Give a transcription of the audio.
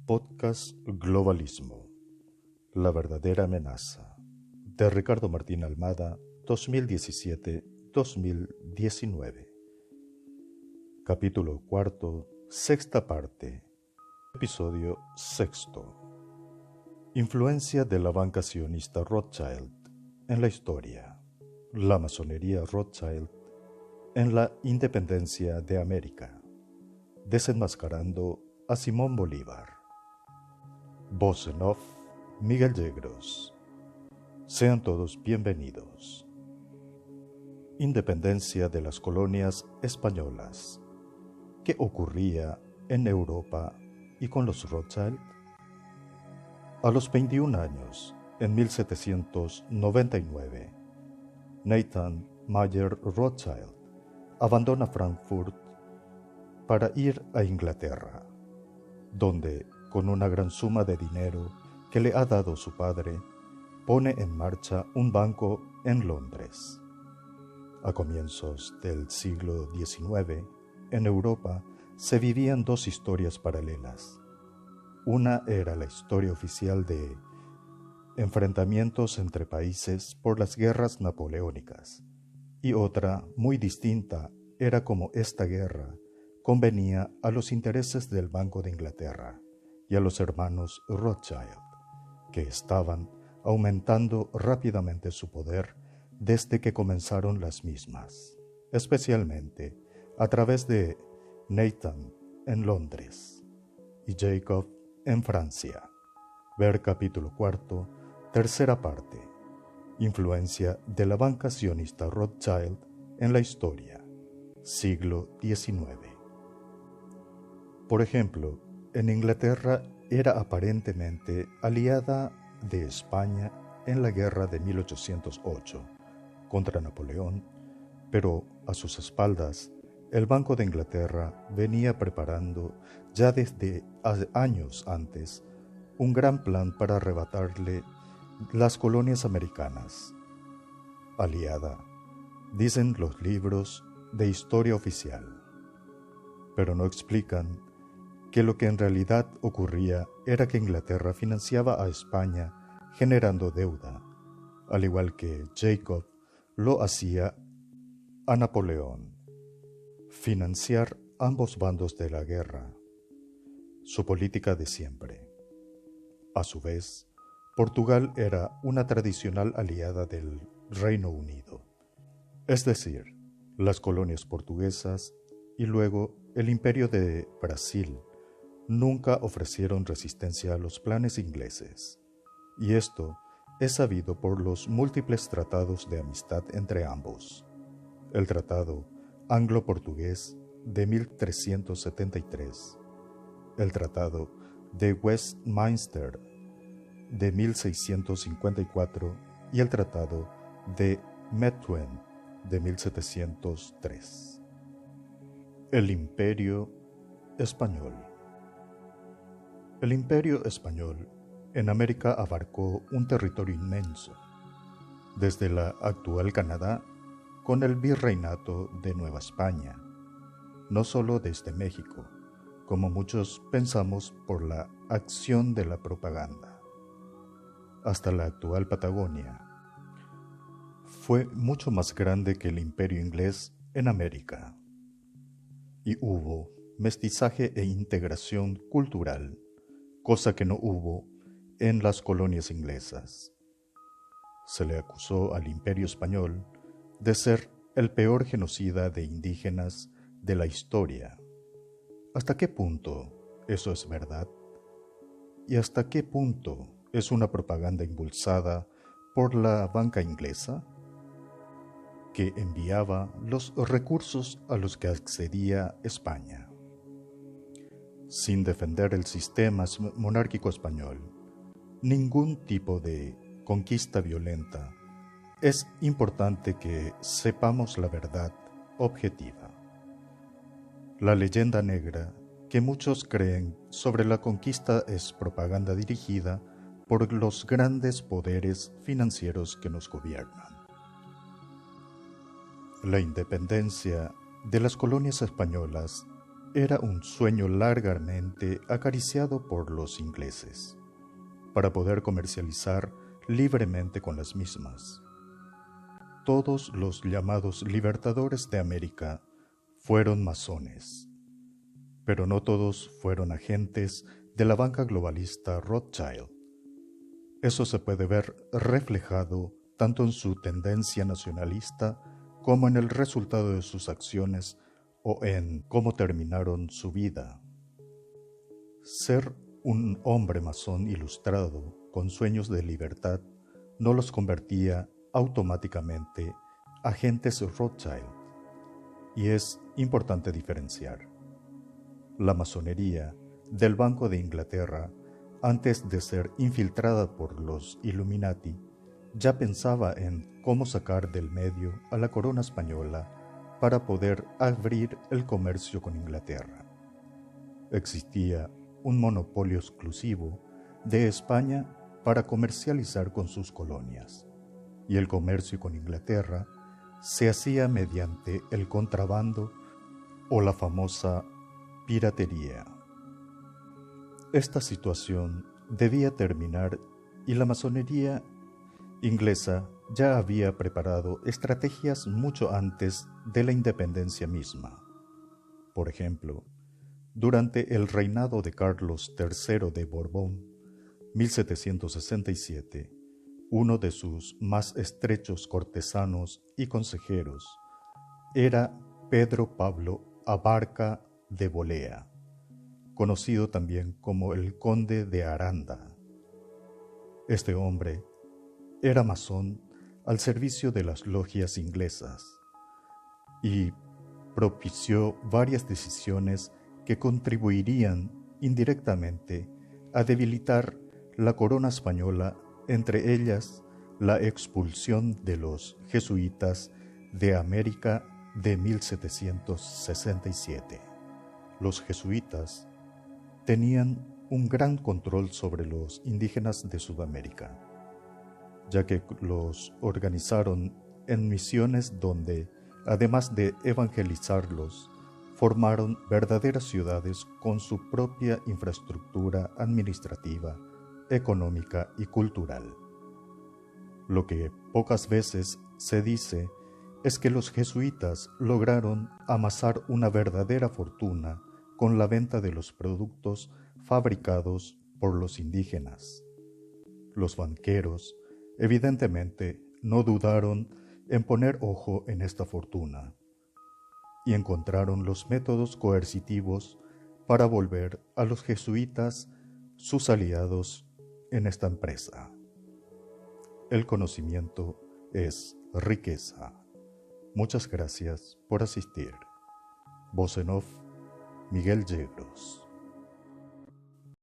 Podcast Globalismo, la verdadera amenaza, de Ricardo Martín Almada, 2017-2019. Capítulo cuarto, sexta parte, episodio sexto. Influencia de la banca sionista Rothschild en la historia. La masonería Rothschild en la independencia de América. Desenmascarando a Simón Bolívar. Voz en off, Miguel Yegros. Sean todos bienvenidos. Independencia de las colonias españolas. ¿Qué ocurría en Europa y con los Rothschild? A los 21 años, en 1799, Nathan Mayer Rothschild abandona Frankfurt para ir a Inglaterra, donde, con una gran suma de dinero que le ha dado su padre, pone en marcha un banco en Londres. A comienzos del siglo XIX, en Europa se vivían dos historias paralelas. Una era la historia oficial de enfrentamientos entre países por las guerras napoleónicas, y otra, muy distinta, era cómo esta guerra convenía a los intereses del Banco de Inglaterra y a los hermanos Rothschild, que estaban aumentando rápidamente su poder desde que comenzaron las mismas, especialmente a través de Nathan en Londres y Jacob en Francia. Ver capítulo cuarto, tercera parte. Influencia de la banca sionista Rothschild en la historia, siglo XIX. Por ejemplo, en Inglaterra era aparentemente aliada de España en la guerra de 1808 contra Napoleón, pero a sus espaldas el Banco de Inglaterra venía preparando ya desde años antes un gran plan para arrebatarle las colonias americanas. Aliada, dicen los libros de historia oficial, pero no explican que lo que en realidad ocurría era que Inglaterra financiaba a España generando deuda, al igual que Jacob lo hacía a Napoleón. Financiar ambos bandos de la guerra, su política de siempre. A su vez, Portugal era una tradicional aliada del Reino Unido, es decir, las colonias portuguesas y luego el Imperio de Brasil nunca ofrecieron resistencia a los planes ingleses, y esto es sabido por los múltiples tratados de amistad entre ambos. El Tratado Anglo-Portugués de 1373, el Tratado de Westminster de 1654 y el Tratado de Methuen de 1703. El Imperio Español. El Imperio Español en América abarcó un territorio inmenso, desde la actual Canadá con el Virreinato de Nueva España, no solo desde México, como muchos pensamos por la acción de la propaganda, hasta la actual Patagonia. Fue mucho más grande que el Imperio inglés en América, y hubo mestizaje e integración cultural, cosa que no hubo en las colonias inglesas. Se le acusó al Imperio Español de ser el peor genocida de indígenas de la historia. ¿Hasta qué punto eso es verdad? ¿Y hasta qué punto es una propaganda impulsada por la banca inglesa, que enviaba los recursos a los que accedía España? Sin defender el sistema monárquico español, ningún tipo de conquista violenta, es importante que sepamos la verdad objetiva. La leyenda negra que muchos creen sobre la conquista es propaganda dirigida por los grandes poderes financieros que nos gobiernan. La independencia de las colonias españolas era un sueño largamente acariciado por los ingleses, para poder comercializar libremente con las mismas. Todos los llamados libertadores de América fueron masones, pero no todos fueron agentes de la banca globalista Rothschild. Eso se puede ver reflejado tanto en su tendencia nacionalista como en el resultado de sus acciones o en cómo terminaron su vida. Ser un hombre masón ilustrado con sueños de libertad no los convertía automáticamente agentes Rothschild, y es importante diferenciar. La masonería del Banco de Inglaterra, antes de ser infiltrada por los Illuminati, ya pensaba en cómo sacar del medio a la corona española para poder abrir el comercio con Inglaterra. Existía un monopolio exclusivo de España para comercializar con sus colonias, y el comercio con Inglaterra se hacía mediante el contrabando o la famosa piratería. Esta situación debía terminar y la masonería inglesa ya había preparado estrategias mucho antes de la independencia misma. Por ejemplo, durante el reinado de Carlos III de Borbón, 1767, uno de sus más estrechos cortesanos y consejeros era Pedro Pablo Abarca de Bolea, conocido también como el Conde de Aranda. Este hombre era masón al servicio de las logias inglesas y propició varias decisiones que contribuirían indirectamente a debilitar la corona española, entre ellas la expulsión de los jesuitas de América de 1767. Los jesuitas tenían un gran control sobre los indígenas de Sudamérica, ya que los organizaron en misiones donde, además de evangelizarlos, formaron verdaderas ciudades con su propia infraestructura administrativa, económica y cultural. Lo que pocas veces se dice es que los jesuitas lograron amasar una verdadera fortuna con la venta de los productos fabricados por los indígenas. Los banqueros, evidentemente, no dudaron en poner ojo en esta fortuna y encontraron los métodos coercitivos para volver a los jesuitas sus aliados en esta empresa. El conocimiento es riqueza. Muchas gracias por asistir. Voz en off, Miguel Yegros.